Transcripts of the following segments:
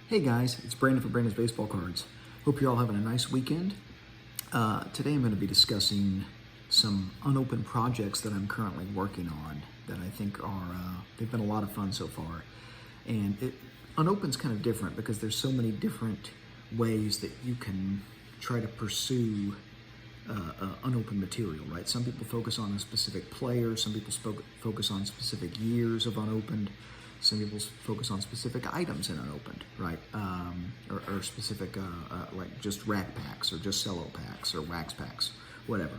Hey guys, it's Brandon from Brandon's Baseball Cards. Hope you're all having a nice weekend. Today I'm going to be discussing some unopened projects that I'm currently working on that I think they've been a lot of fun so far. And unopened's kind of different because there's so many different ways that you can try to pursue unopened material, right? Some people focus on a specific player, some people focus on specific years of unopened, some people focus on specific items in unopened, right? Or specific, like just rack packs or just cello packs or wax packs, whatever.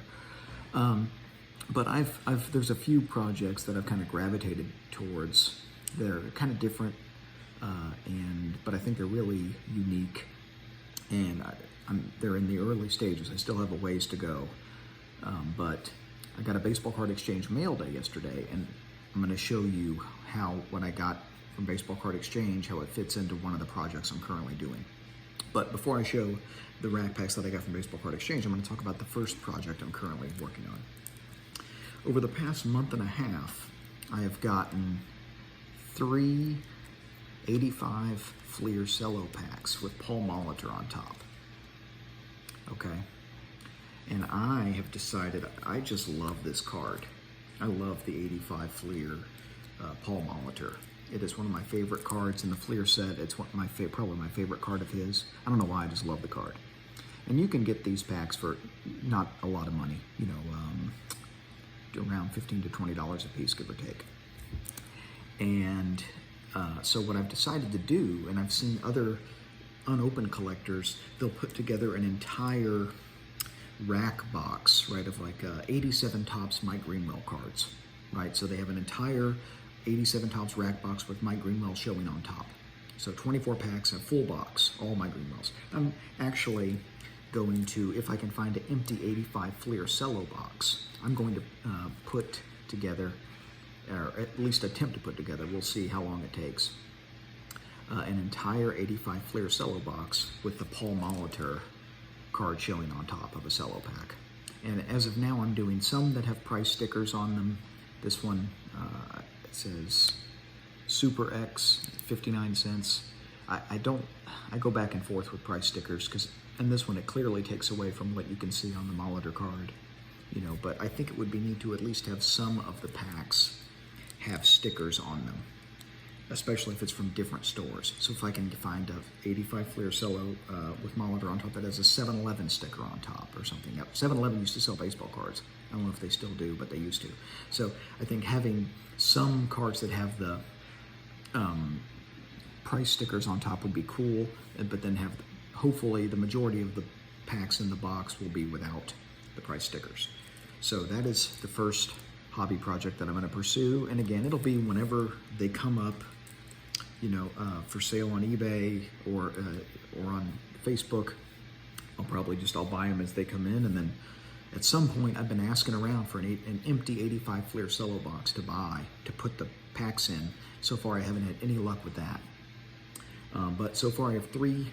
But there's a few projects that I've kind of gravitated towards. They're kind of different, but I think they're really unique, and they're in the early stages. I still have a ways to go, but I got a baseball card exchange mail day yesterday, and I'm going to show you how what I got from Baseball Card Exchange, how it fits into one of the projects I'm currently doing. But before I show the rack packs that I got from Baseball Card Exchange, I'm going to talk about the first project I'm currently working on. Over the past month and a half, I have gotten 3 85 Fleer cello packs with Paul Molitor on top. Okay, and I have decided I just love this card. I love the 85 Fleer Paul Molitor. It is one of my favorite cards in the Fleer set. It's probably my favorite card of his. I don't know why, I just love the card. And you can get these packs for not a lot of money, around $15 to $20 a piece, give or take. And so what I've decided to do, and I've seen other unopened collectors, they'll put together an entire rack box, right, of like 87 Topps Mike Greenwell cards, right? So they have an entire 87 Topps rack box with Mike Greenwell showing on top. So 24 packs, a full box, all Mike Greenwells. I'm actually going to, if I can find an empty 85 Fleer cello box, I'm going to put together, or at least attempt to put together, we'll see how long it takes, an entire 85 Fleer cello box with the Paul Molitor card showing on top of a cello pack. And as of now, I'm doing some that have price stickers on them. This one, it says Super X, 59 cents. I go back and forth with price stickers and this one, it clearly takes away from what you can see on the Molitor card, but I think it would be neat to at least have some of the packs have stickers on them, especially if it's from different stores. So if I can find a 85 Fleer cello with Molitor on top that has a 7-Eleven sticker on top or something. 7-Eleven used to sell baseball cards. I don't know if they still do, but they used to. So I think having some cards that have the price stickers on top would be cool, but then hopefully the majority of the packs in the box will be without the price stickers. So that is the first hobby project that I'm going to pursue, and again, it'll be whenever they come up, for sale on eBay or on Facebook. I'll buy them as they come in, and then at some point I've been asking around for an empty 85 Fleer cello box to buy to put the packs in. So far I haven't had any luck with that, but so far I have three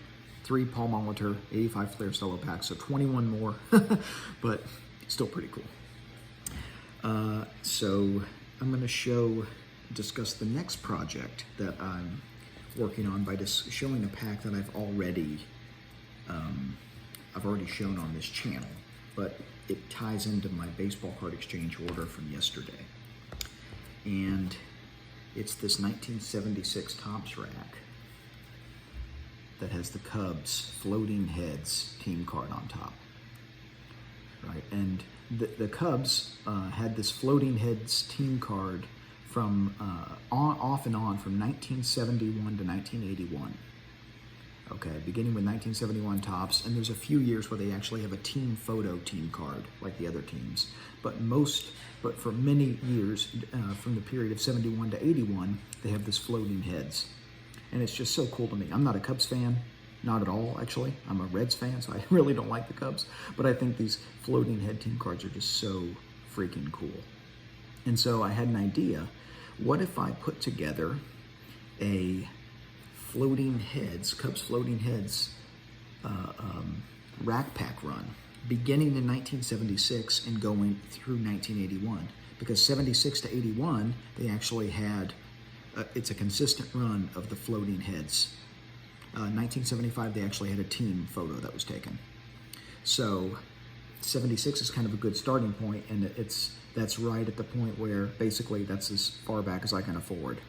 Paul Molitor 85 Fleer cello packs, so 21 more, but still pretty cool. So I'm going to discuss the next project that I'm working on by just showing a pack that I've already shown on this channel, but it ties into my Baseball Card Exchange order from yesterday. And it's this 1976 Topps rack that has the Cubs Floating Heads team card on top, right? And the Cubs had this Floating Heads team card from off and on from 1971 to 1981. Okay, beginning with 1971 Topps, and there's a few years where they actually have a team photo team card like the other teams. But for many years, from the period of 71 to 81, they have this Floating Heads, and it's just so cool to me. I'm not a Cubs fan. Not at all, actually. I'm a Reds fan, so I really don't like the Cubs. But I think these Floating Head team cards are just so freaking cool. And so I had an idea. What if I put together a Cubs Floating Heads rack pack run, beginning in 1976 and going through 1981? Because 76 to 81, they actually had, it's a consistent run of the Floating Heads 1975, they actually had a team photo that was taken. So 76 is kind of a good starting point, and that's right at the point where basically that's as far back as I can afford.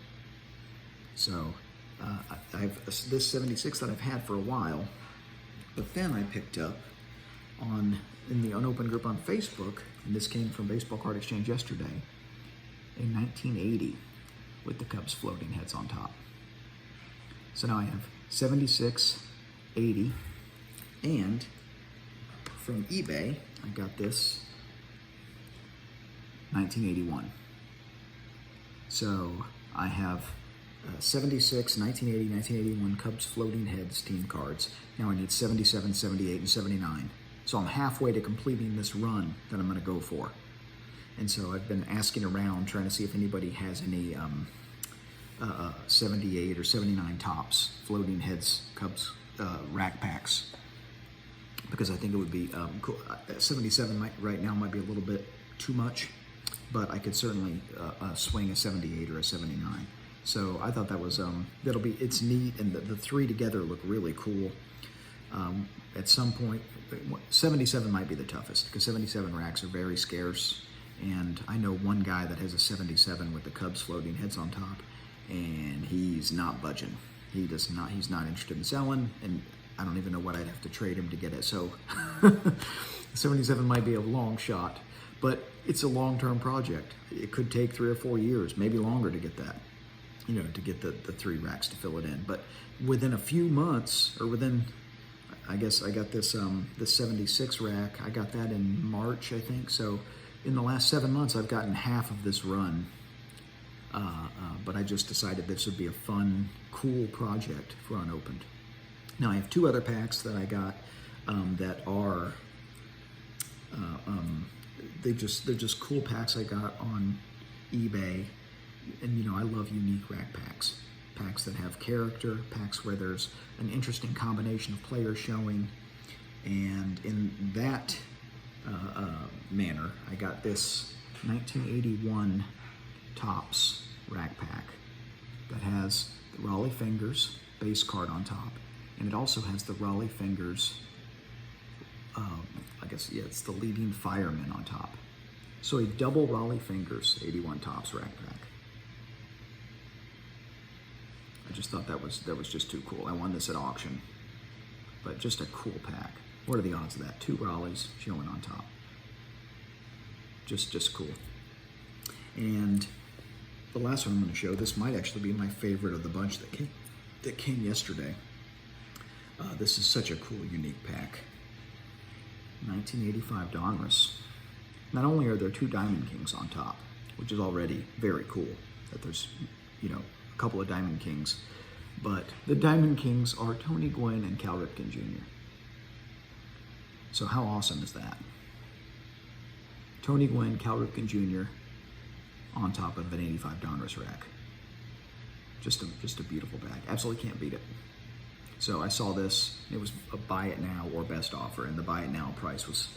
So I have this 76 that I've had for a while, but then I picked up in the unopened group on Facebook, and this came from Baseball Card Exchange yesterday, a 1980 with the Cubs floating heads on top. So now I have 76, 80, and from eBay, I got this 1981. So I have 76, 1980, 1981 Cubs floating heads team cards. Now I need 77, 78, and 79. So I'm halfway to completing this run that I'm going to go for. And so I've been asking around, trying to see if anybody has any 78 or 79 tops, floating heads, Cubs rack packs. Because I think it would be cool. 77 right now might be a little bit too much, but I could certainly swing a 78 or a 79. So I thought that was, it's neat, and the three together look really cool. At some point, 77 might be the toughest, because 77 racks are very scarce, and I know one guy that has a 77 with the Cubs floating heads on top, and he's not budging. He's not interested in selling, and I don't even know what I'd have to trade him to get it. So 77 might be a long shot, but it's a long-term project. It could take 3 or 4 years, maybe longer, to get that, to get the 3 racks to fill it in. But within a few months, or within, I guess I got this 76 rack, I got that in March, I think. So in the last 7 months, I've gotten half of this run. But I just decided this would be a fun, cool project for unopened. Now I have 2 other packs that I got that are they're just cool packs I got on eBay, and I love unique rack packs that have character, packs where there's an interesting combination of players showing, and in that manner, I got this 1981 Topps rack pack that has the Raleigh Fingers base card on top, and it also has the Raleigh Fingers, it's the leading fireman on top. So a double Raleigh Fingers 81 Topps rack pack. I just thought that was just too cool. I won this at auction, but just a cool pack. What are the odds of that? 2 Raleighs showing on top. Just cool. And the last one I'm going to show, this might actually be my favorite of the bunch that came yesterday. This is such a cool, unique pack. 1985 Donruss. Not only are there 2 Diamond Kings on top, which is already very cool that there's, a couple of Diamond Kings, but the Diamond Kings are Tony Gwynn and Cal Ripken Jr. So how awesome is that? Tony Gwynn, Cal Ripken Jr. on top of an 85 Donruss rack. Just a beautiful bag. Absolutely can't beat it. So I saw this, it was a buy it now or best offer, and the buy it now price was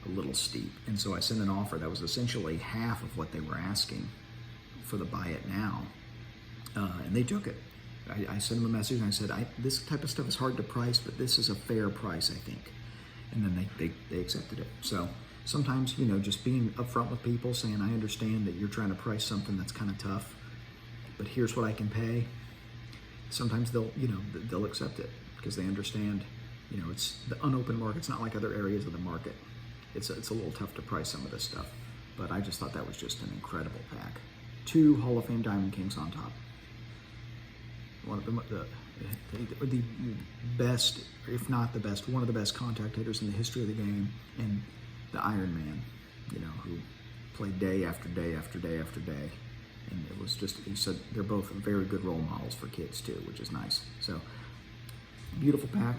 a little steep. And so I sent an offer that was essentially half of what they were asking for the buy it now. And they took it. I sent them a message and I said, this type of stuff is hard to price, but this is a fair price, I think. And then they accepted it. So sometimes, just being upfront with people, saying, I understand that you're trying to price something that's kind of tough, but here's what I can pay. Sometimes they'll accept it because they understand, it's the unopened market. It's not like other areas of the market. It's a little tough to price some of this stuff, but I just thought that was just an incredible pack. 2 Hall of Fame Diamond Kings on top. One of the best, if not the best, one of the best contact hitters in the history of the game, and the Iron Man, who played day after day after day after day. And it was just, he said they're both very good role models for kids too, which is nice. So, beautiful pack.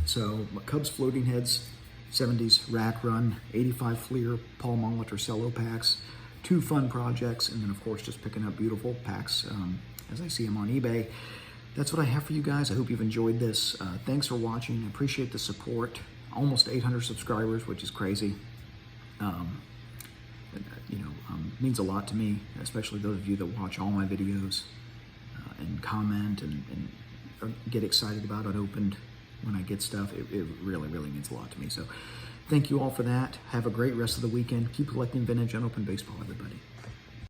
So, Cubs floating heads, 70s rack run, 85 Fleer, Paul Molitor cello packs, 2 fun projects, and then of course just picking up beautiful packs as I see them on eBay. That's what I have for you guys. I hope you've enjoyed this. Thanks for watching. I appreciate the support. Almost 800 subscribers, which is crazy. Means a lot to me, especially those of you that watch all my videos and comment and get excited about unopened when I get stuff. It really, really means a lot to me. So thank you all for that. Have a great rest of the weekend. Keep collecting vintage unopened baseball, everybody.